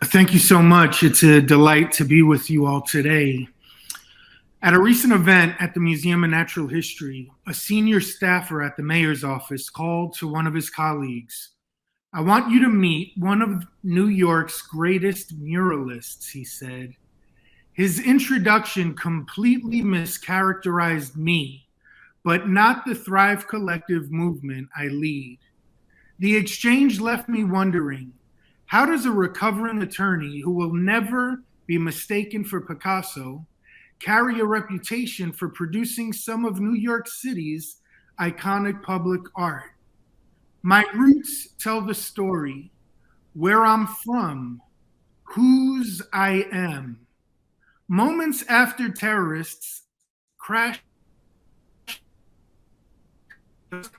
Thank you so much. It's a delight to be with you all today. At a recent event at the Museum of Natural History, a senior staffer at the mayor's office called to one of his colleagues. "I want you to meet one of New York's greatest muralists," he said. His introduction completely mischaracterized me, but not the Thrive Collective movement I lead. The exchange left me wondering, how does a recovering attorney who will never be mistaken for Picasso carry a reputation for producing some of New York City's iconic public art? My roots tell the story, where I'm from, whose I am. Moments after terrorists crashed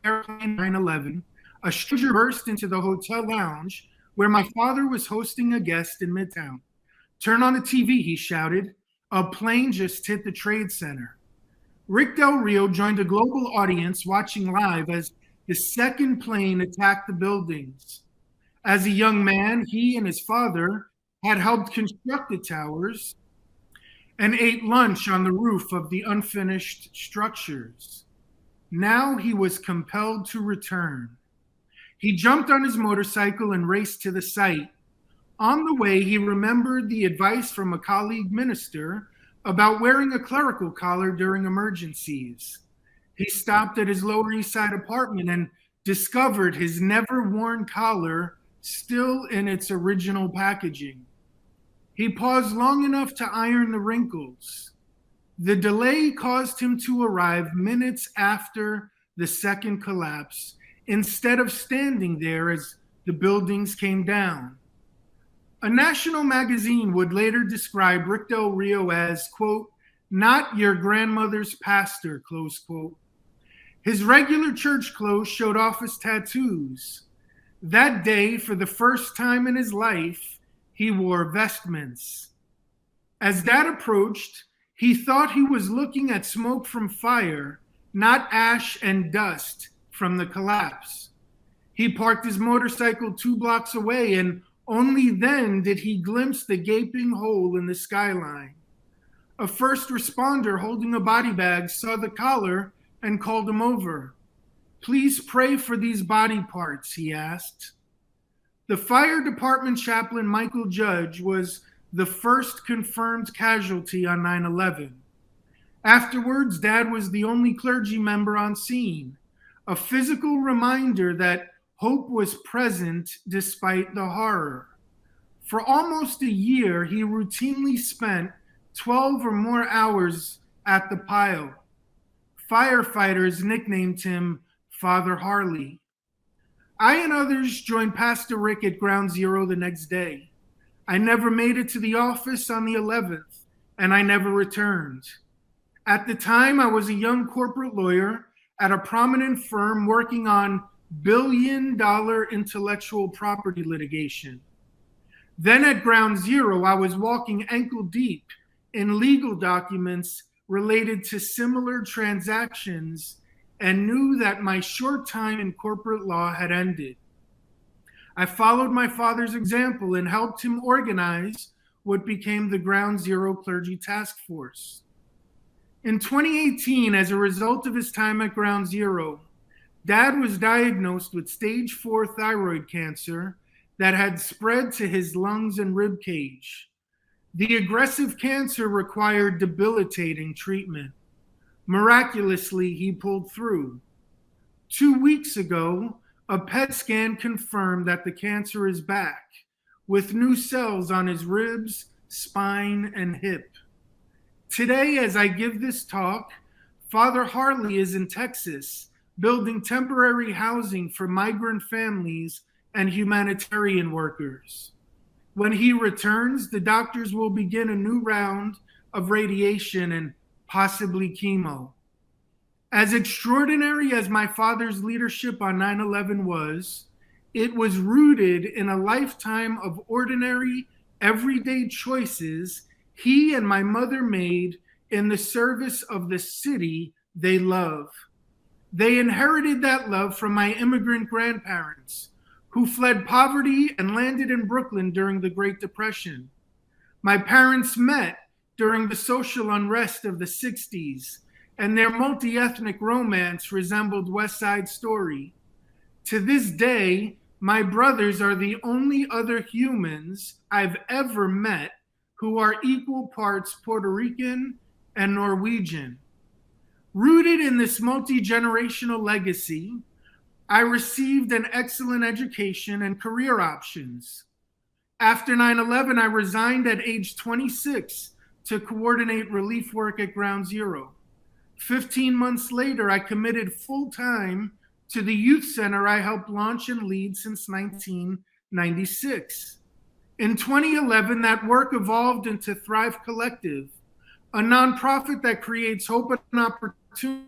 airplane 9/11, a stranger burst into the hotel lounge where my father was hosting a guest in Midtown. "Turn on the TV," he shouted. "A plane just hit the Trade Center." Rick Del Rio joined a global audience watching live as the second plane attacked the buildings. As a young man, he and his father had helped construct the towers and ate lunch on the roof of the unfinished structures. Now he was compelled to return. He jumped on his motorcycle and raced to the site. On the way, he remembered the advice from a colleague minister about wearing a clerical collar during emergencies. He stopped at his Lower East Side apartment and discovered his never-worn collar still in its original packaging. He paused long enough to iron the wrinkles. The delay caused him to arrive minutes after the second collapse, instead of standing there as the buildings came down. A national magazine would later describe Rick Del Rio as, quote, "not your grandmother's pastor," close quote. His regular church clothes showed off his tattoos. That day, for the first time in his life, he wore vestments. As Dad approached, he thought he was looking at smoke from fire, not ash and dust from the collapse. He parked his motorcycle 2 blocks away, and only then did he glimpse the gaping hole in the skyline. A first responder holding a body bag saw the collar and called him over. "Please pray for these body parts," he asked. The fire department chaplain, Michael Judge, was the first confirmed casualty on 9/11. Afterwards, Dad was the only clergy member on scene, a physical reminder that hope was present despite the horror. For almost a year, he routinely spent 12 or more hours at the pile. Firefighters nicknamed him Father Harley. I and others joined Pastor Rick at Ground Zero the next day. I never made it to the office on the 11th, and I never returned. At the time, I was a young corporate lawyer at a prominent firm working on billion-dollar intellectual property litigation. Then at Ground Zero, I was walking ankle deep in legal documents related to similar transactions and knew that my short time in corporate law had ended. I followed my father's example and helped him organize what became the Ground Zero Clergy Task Force. In 2018, as a result of his time at Ground Zero, Dad was diagnosed with stage 4 thyroid cancer that had spread to his lungs and rib cage. The aggressive cancer required debilitating treatment. Miraculously, he pulled through. 2 weeks ago, a PET scan confirmed that the cancer is back, with new cells on his ribs, spine, and hip. Today, as I give this talk, Father Harley is in Texas, building temporary housing for migrant families and humanitarian workers. When he returns, the doctors will begin a new round of radiation and possibly chemo. As extraordinary as my father's leadership on 9/11 was, it was rooted in a lifetime of ordinary, everyday choices he and my mother made in the service of the city they love. They inherited that love from my immigrant grandparents, who fled poverty and landed in Brooklyn during the Great Depression. My parents met during the social unrest of the 60s, and their multi-ethnic romance resembled West Side Story. To this day, my brothers are the only other humans I've ever met who are equal parts Puerto Rican and Norwegian. Rooted in this multi-generational legacy, I received an excellent education and career options. After 9/11, I resigned at age 26 to coordinate relief work at Ground Zero. 15 months later, I committed full-time to the youth center I helped launch and lead since 1996. In 2011, that work evolved into Thrive Collective, a nonprofit that creates hope and opportunity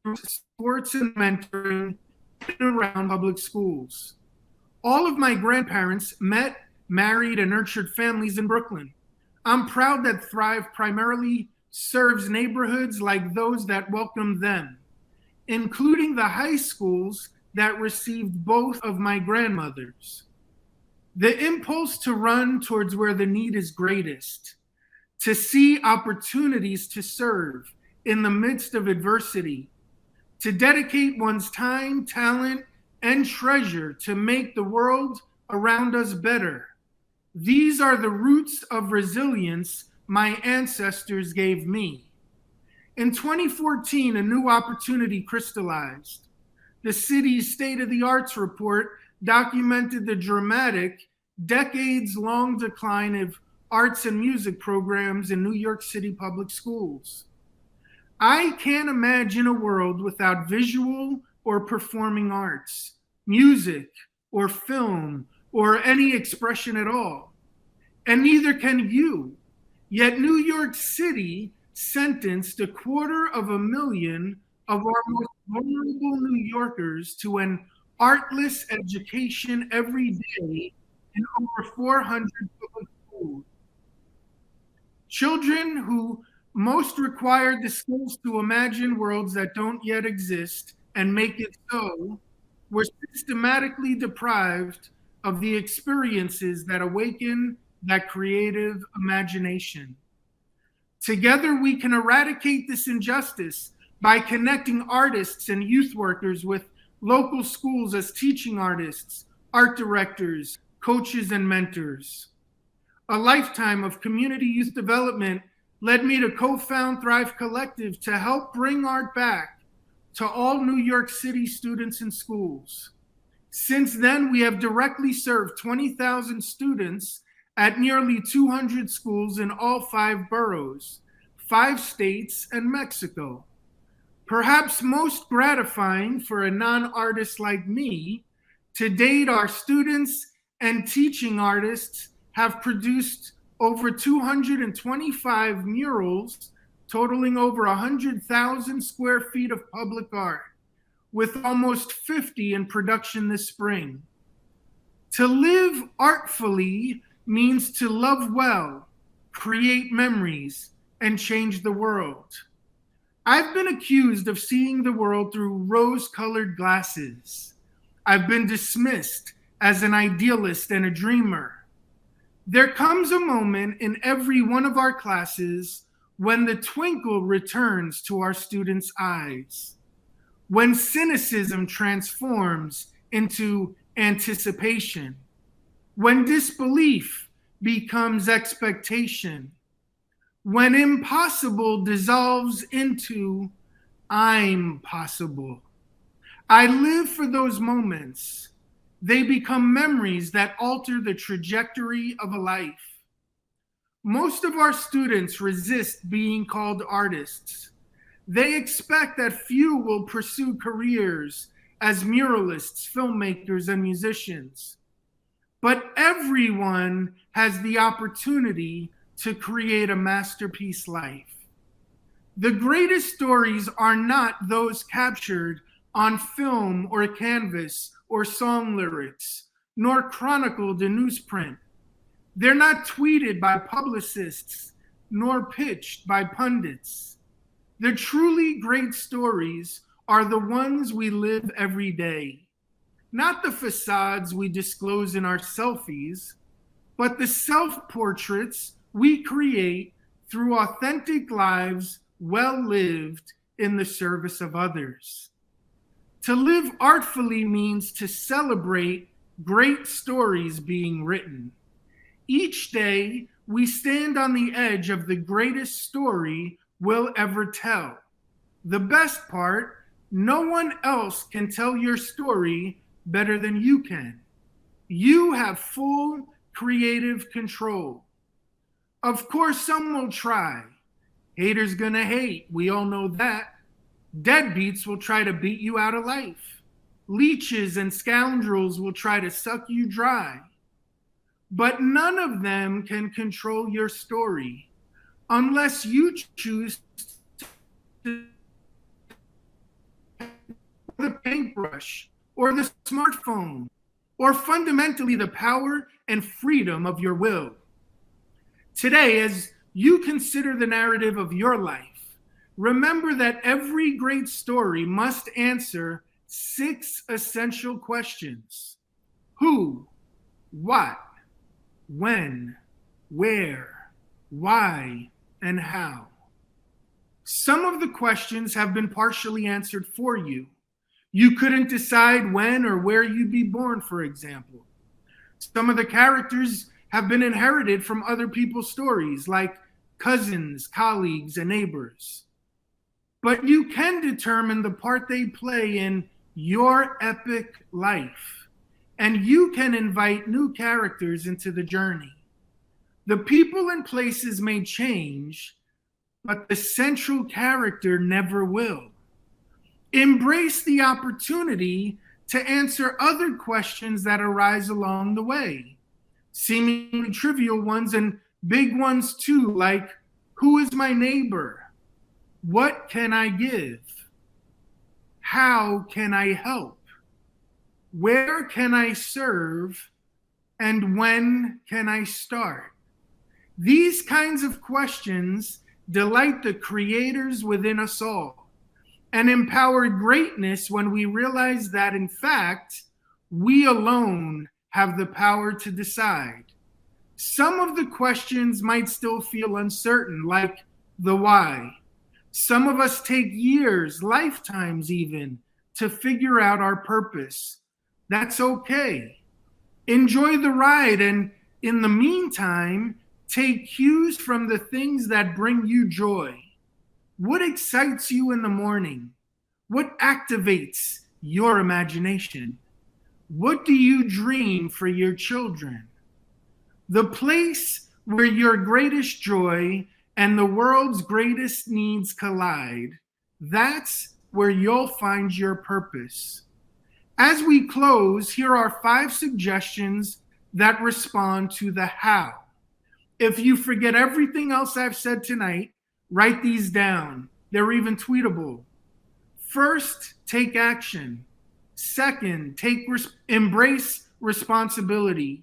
through sports and mentoring around public schools. All of my grandparents met, married, and nurtured families in Brooklyn. I'm proud that Thrive primarily serves neighborhoods like those that welcomed them, including the high schools that received both of my grandmothers. The impulse to run towards where the need is greatest, to see opportunities to serve in the midst of adversity, to dedicate one's time, talent, and treasure to make the world around us better. These are the roots of resilience my ancestors gave me. In 2014, a new opportunity crystallized. The city's State of the Arts report documented the dramatic, decades-long decline of arts and music programs in New York City public schools. I can't imagine a world without visual or performing arts, music or film, or any expression at all. And neither can you. Yet New York City sentenced 250,000 of our most vulnerable New Yorkers to an artless education every day in over 400 public schools. Children who most required the skills to imagine worlds that don't yet exist and make it so were systematically deprived of the experiences that awaken that creative imagination. Together, we can eradicate this injustice by connecting artists and youth workers with local schools as teaching artists, art directors, coaches, and mentors. A lifetime of community youth development led me to co-found Thrive Collective to help bring art back to all New York City students in schools. Since then, we have directly served 20,000 students at nearly 200 schools in all 5 boroughs, 5 states, and Mexico. Perhaps most gratifying for a non-artist like me, to date, our students and teaching artists have produced over 225 murals totaling over 100,000 square feet of public art, with almost 50 in production this spring. To live artfully means to love well, create memories, and change the world. I've been accused of seeing the world through rose-colored glasses. I've been dismissed as an idealist and a dreamer. There comes a moment in every one of our classes when the twinkle returns to our students' eyes, when cynicism transforms into anticipation, when disbelief becomes expectation, when impossible dissolves into I'm possible. I live for those moments. They become memories that alter the trajectory of a life. Most of our students resist being called artists. They expect that few will pursue careers as muralists, filmmakers, and musicians. But everyone has the opportunity to create a masterpiece life. The greatest stories are not those captured on film or canvas or song lyrics, nor chronicled in newsprint. They're not tweeted by publicists, nor pitched by pundits. The truly great stories are the ones we live every day, not the facades we disclose in our selfies, but the self-portraits we create through authentic lives well lived in the service of others. To live artfully means to celebrate great stories being written. Each day, we stand on the edge of the greatest story we'll ever tell. The best part, no one else can tell your story better than you can. You have full creative control. Of course, some will try. Haters gonna hate, we all know that. Deadbeats will try to beat you out of life. Leeches and scoundrels will try to suck you dry. But none of them can control your story unless you choose to the paintbrush or the smartphone, or fundamentally the power and freedom of your will. Today, as you consider the narrative of your life, remember that every great story must answer 6 essential questions: who, what, when, where, why, and how. Some of the questions have been partially answered for you. You couldn't decide when or where you'd be born, for example. Some of the characters have been inherited from other people's stories, like cousins, colleagues, and neighbors. But you can determine the part they play in your epic life, and you can invite new characters into the journey. The people and places may change, but the central character never will. Embrace the opportunity to answer other questions that arise along the way, seemingly trivial ones and big ones too, like, who is my neighbor? What can I give? How can I help? Where can I serve? And when can I start? These kinds of questions delight the creators within us all and empower greatness when we realize that, in fact, we alone have the power to decide. Some of the questions might still feel uncertain, like the why. Some of us take years, lifetimes even, to figure out our purpose. That's okay. Enjoy the ride, and in the meantime, take cues from the things that bring you joy. What excites you in the morning? What activates your imagination? What do you dream for your children? The place where your greatest joy and the world's greatest needs collide, that's where you'll find your purpose. As we close, here are 5 suggestions that respond to the how. If you forget everything else I've said tonight, write these down. They're even tweetable. First, take action. Second, embrace responsibility.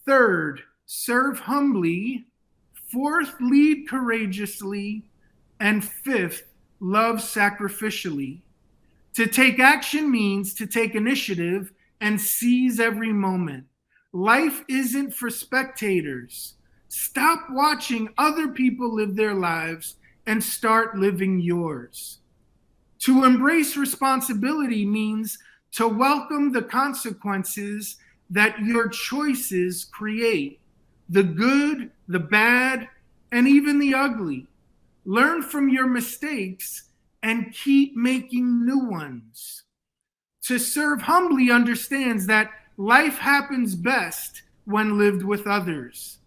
Third, serve humbly. Fourth, lead courageously. And fifth, love sacrificially. To take action means to take initiative and seize every moment. Life isn't for spectators. Stop watching other people live their lives and start living yours. To embrace responsibility means to welcome the consequences that your choices create, the good, the bad, and even the ugly. Learn from your mistakes and keep making new ones. To serve humbly understands that life happens best when lived with others.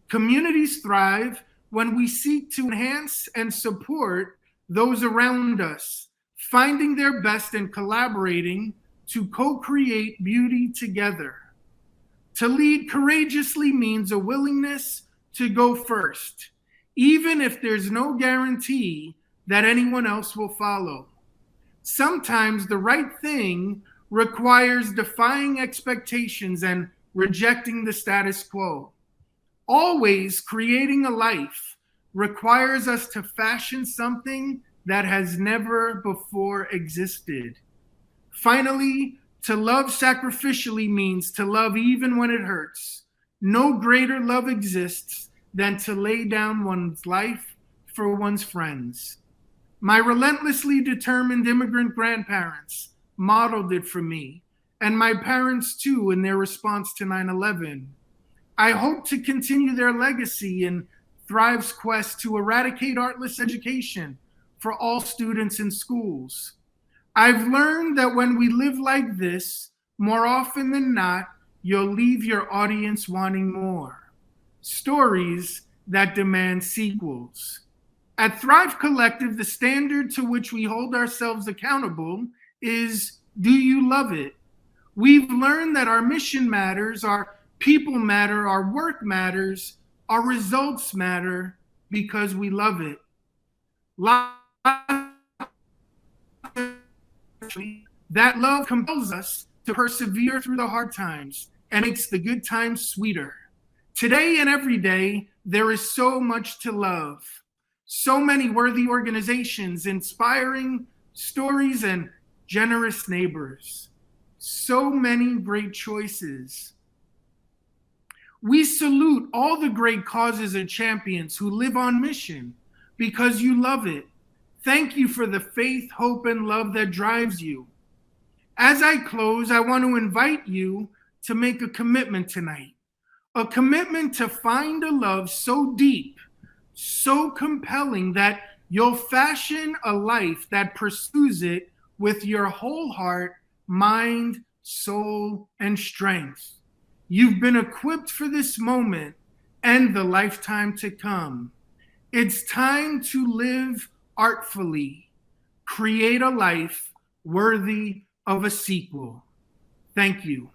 Communities thrive when we seek to enhance and support those around us, finding their best and collaborating to co-create beauty together. To lead courageously means a willingness to go first, even if there's no guarantee that anyone else will follow. Sometimes the right thing requires defying expectations and rejecting the status quo. Always creating a life requires us to fashion something that has never before existed. Finally, to love sacrificially means to love even when it hurts. No greater love exists than to lay down one's life for one's friends. My relentlessly determined immigrant grandparents modeled it for me, and my parents too in their response to 9/11. I hope to continue their legacy in Thrive's quest to eradicate artless education for all students in schools. I've learned that when we live like this, more often than not, you'll leave your audience wanting more. Stories that demand sequels. At Thrive Collective, the standard to which we hold ourselves accountable is, do you love it? We've learned that our mission matters, our people matter, our work matters, our results matter because we love it. That love compels us to persevere through the hard times and makes the good times sweeter. Today and every day, there is so much to love. So many worthy organizations, inspiring stories, and generous neighbors. So many great choices. We salute all the great causes and champions who live on mission because you love it. Thank you for the faith, hope, and love that drives you. As I close, I want to invite you to make a commitment tonight. A commitment to find a love so deep, so compelling that you'll fashion a life that pursues it with your whole heart, mind, soul, and strength. You've been equipped for this moment and the lifetime to come. It's time to live artfully, create a life worthy of a sequel. Thank you.